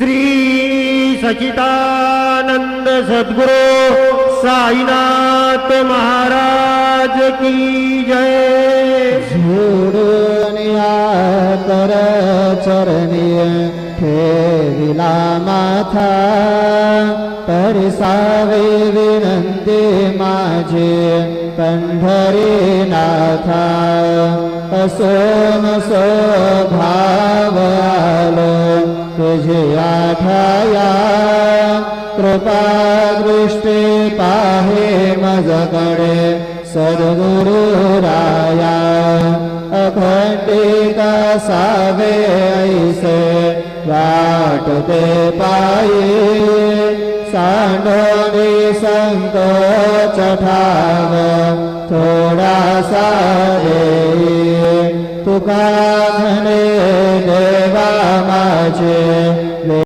श्री सच्चिदानंद सद्गुरु साईनाथ महाराज की जय। झुडूनिया कर चरणी ठेविला माथा, परिसावे विनंती माझी पंढरीनाथा। असून स्वभाव आलो तुझी आठाया, कृपा दृष्टी पाहे मजकडे सद्गुरु राया। अखंडित सावे ऐसे वाटते पायी, सांडोनी संकोच ठाव थोडासा देई। तुका म्हणे देवा माझे